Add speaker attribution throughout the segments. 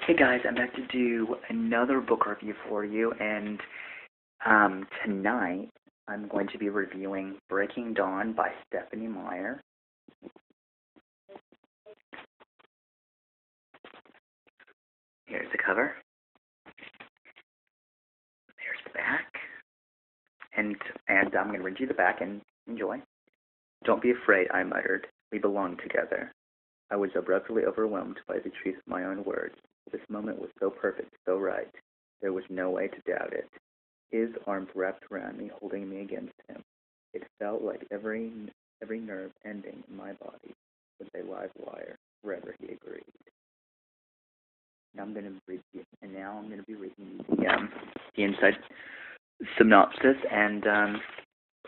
Speaker 1: Hey guys, I'm back to do another book review for you, and tonight I'm going to be reviewing Breaking Dawn by Stephenie Meyer. Here's the cover. There's the back. And I'm going to read you the back and enjoy. "Don't be afraid," I muttered. "We belong together." I was abruptly overwhelmed by the truth of my own words. This moment was so perfect, so right. There was no way to doubt it. His arms wrapped around me, holding me against him. It felt like every nerve ending in my body was a live wire, wherever he agreed. Now I'm going to be reading the inside synopsis, and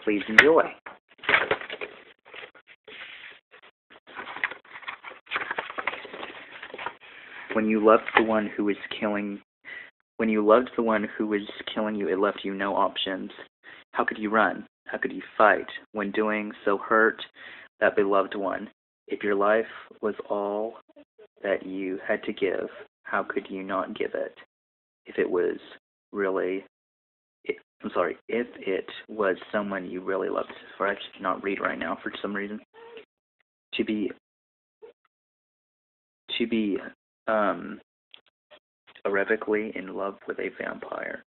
Speaker 1: please enjoy. When you loved the one who was killing you, it left you no options. How could you run? How could you fight when doing so hurt that beloved one? If your life was all that you had to give, how could you not give it? If it was someone you really loved. Sorry, I cannot read right now for some reason. To be irrevocably in love with a vampire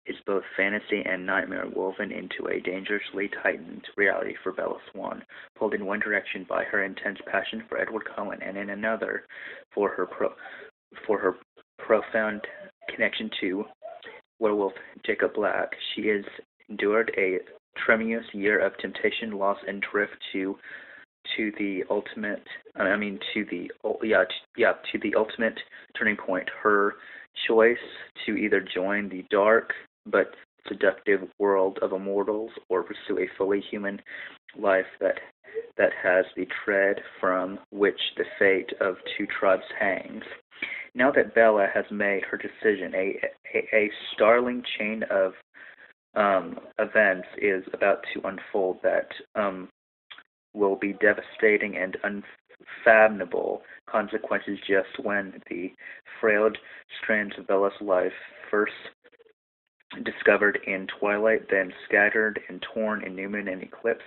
Speaker 1: is both fantasy and nightmare woven into a dangerously heightened reality for Bella Swan, pulled in one direction by her intense passion for Edward Cullen, and in another for her profound connection to werewolf Jacob Black. She has endured a tremendous year of temptation, loss, and drift to the ultimate turning point. Her choice to either join the dark but seductive world of immortals or pursue a fully human life that has the thread from which the fate of two tribes hangs. Now that Bella has made her decision, a startling chain of events is about to unfold that will be devastating and unfathomable consequences. Just when the frayed strands of Bella's life, first discovered in twilight, then scattered and torn in new moon and eclipse,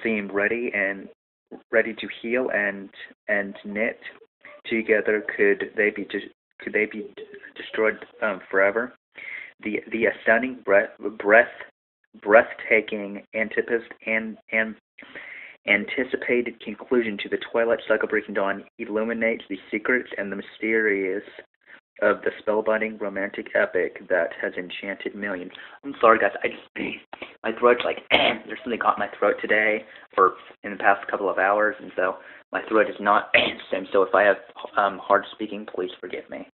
Speaker 1: seemed ready to heal and knit together, could they be destroyed forever? The astounding, breathtaking anticipated conclusion to the Twilight Saga Breaking Dawn illuminates the secrets and the mysterious of the spellbinding romantic epic that has enchanted millions. I'm sorry, guys. My throat's like, there's something caught in my throat today, or in the past couple of hours, and so my throat is not the same. So if I have hard speaking, please forgive me.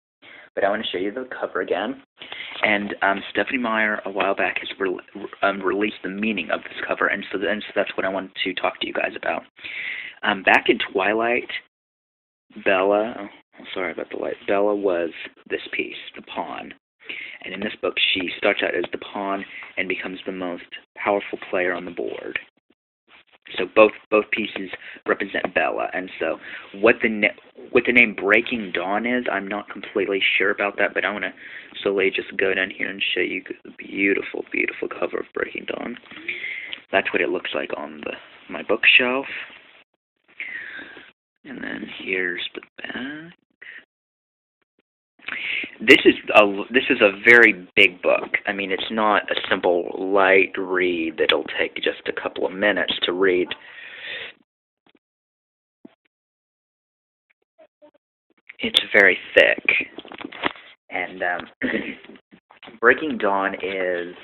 Speaker 1: But I want to show you the cover again. And Stephenie Meyer, a while back, has released the meaning of this cover, and so that's what I wanted to talk to you guys about. Back in Twilight, Bella was this piece, the pawn. And in this book, she starts out as the pawn and becomes the most powerful player on the board. So both pieces represent Bella, and so what the name Breaking Dawn is, I'm not completely sure about that, but I want to slowly just go down here and show you the beautiful, beautiful cover of Breaking Dawn. That's what it looks like on my bookshelf. And then here's the back. This is a very big book. I mean, it's not a simple light read that'll take just a couple of minutes to read. It's very thick. And Breaking Dawn is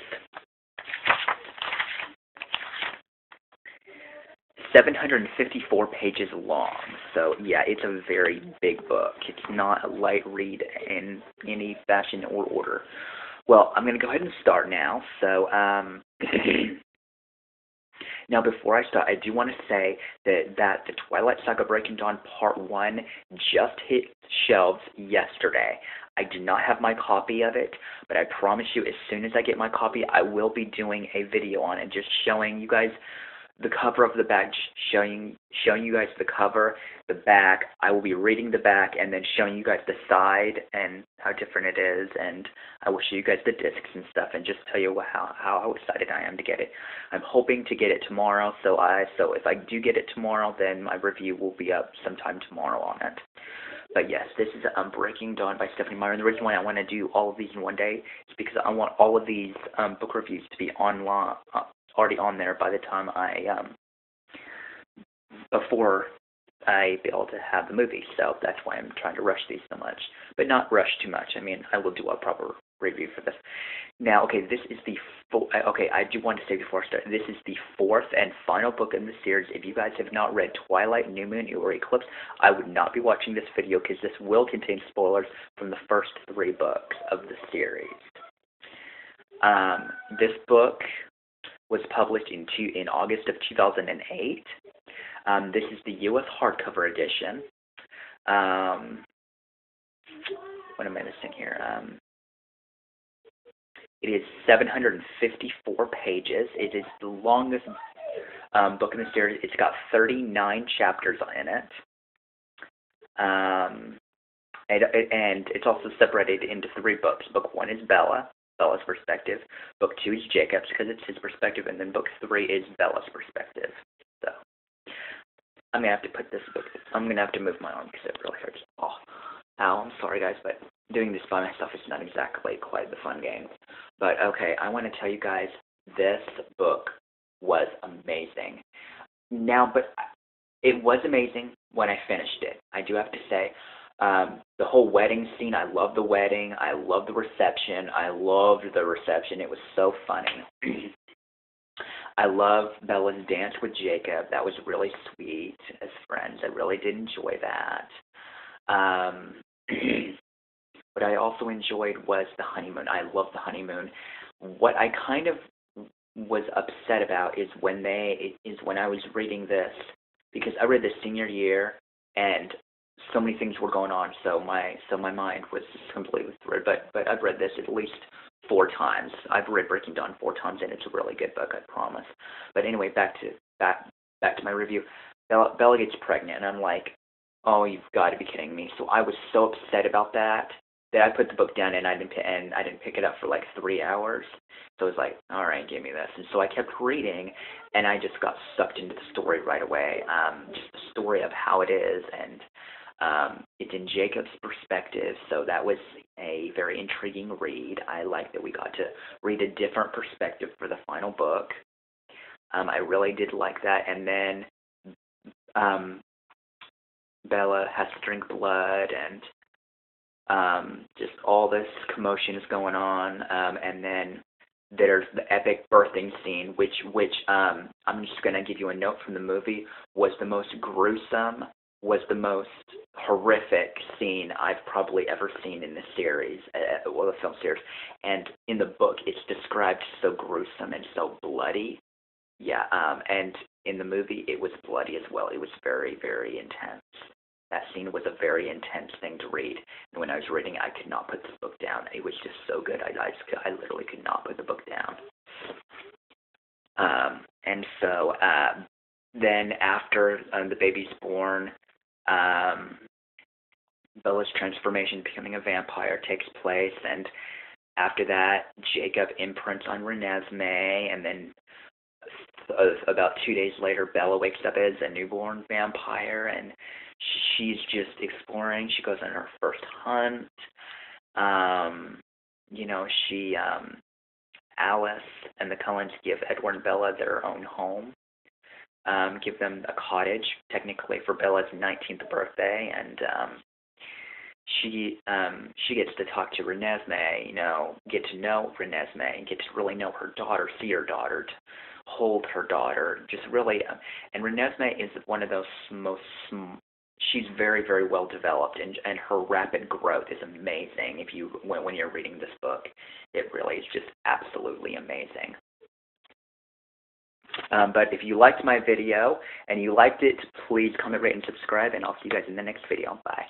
Speaker 1: 754 pages long, so yeah, it's a very big book. It's not a light read in any fashion or order. Well, I'm going to go ahead and start now. So, now before I start, I do want to say that the Twilight Saga Breaking Dawn Part 1 just hit shelves yesterday. I do not have my copy of it, but I promise you, as soon as I get my copy, I will be doing a video on it, just showing you guys the cover of the back, showing you guys the cover, the back. I will be reading the back and then showing you guys the side and how different it is, and I will show you guys the discs and stuff, and just tell you how excited I am to get it. I'm hoping to get it tomorrow, so if I do get it tomorrow, then my review will be up sometime tomorrow on it. But yes, this is Breaking Dawn by Stephenie Meyer, and the reason why I want to do all of these in one day is because I want all of these book reviews to be online, already on there by the time before I be able to have the movie. So that's why I'm trying to rush these so much, but not rush too much. I mean, I will do a proper review for this. Now, okay, this is the I do want to say before I start, this is the fourth and final book in the series. If you guys have not read Twilight, New Moon, or Eclipse, I would not be watching this video because this will contain spoilers from the first 3 books of the series. This book was published in August of 2008. This is the U.S. hardcover edition. What am I missing here? It is 754 pages. It is the longest book in the series. It's got 39 chapters in it. And it's also separated into 3 books. Book 1 is Bella's perspective. Book 2 is Jacob's because it's his perspective, and then book 3 is Bella's perspective. So I'm gonna have to put this book. I'm gonna have to move my arm because it really hurts. Oh, ow! I'm sorry, guys, but doing this by myself is not exactly quite the fun game. But okay, I want to tell you guys, this book was amazing. Now, but it was amazing when I finished it. I do have to say. The whole wedding scene, I love the wedding. I love the reception. I loved the reception. It was so funny. I love Bella's dance with Jacob. That was really sweet as friends. I really did enjoy that. What I also enjoyed was the honeymoon. I love the honeymoon. What I kind of was upset about is when I was reading this, because I read this senior year and so many things were going on, so my mind was just completely through. But I've read this at least 4 times. I've read Breaking Dawn 4 times, and it's a really good book, I promise. But anyway, back to my review. Bella gets pregnant, and I'm like, oh, you've got to be kidding me. So I was so upset about that I put the book down and I didn't pick it up for like 3 hours. So I was like, all right, give me this. And so I kept reading, and I just got sucked into the story right away. Just the story of how it is, and it's in Jacob's perspective, so that was a very intriguing read. I like that we got to read a different perspective for the final book. I really did like that. And then Bella has to drink blood, and just all this commotion is going on. And then there's the epic birthing scene, which I'm just going to give you a note from the movie, was the most gruesome, was the most horrific scene I've probably ever seen in the series, the film series. And in the book, it's described so gruesome and so bloody. Yeah, and in the movie, it was bloody as well. It was very, very intense. That scene was a very intense thing to read. And when I was reading it, I could not put this book down. It was just so good. I literally could not put the book down. And so then after the baby's born, Bella's transformation, becoming a vampire, takes place, and after that, Jacob imprints on Renesmee, and then about 2 days later, Bella wakes up as a newborn vampire, and she's just exploring. She goes on her first hunt. Alice and the Cullens give Edward and Bella their own home. Give them a cottage, technically, for Bella's 19th birthday, and she gets to talk to Renesmee, get to know Renesmee, get to really know her daughter, see her daughter, to hold her daughter, just really, and Renesmee is one of those she's very, very well developed, and her rapid growth is amazing. When you're reading this book, it really is just absolutely amazing. But if you liked my video and you liked it, please comment, rate, and subscribe, and I'll see you guys in the next video. Bye.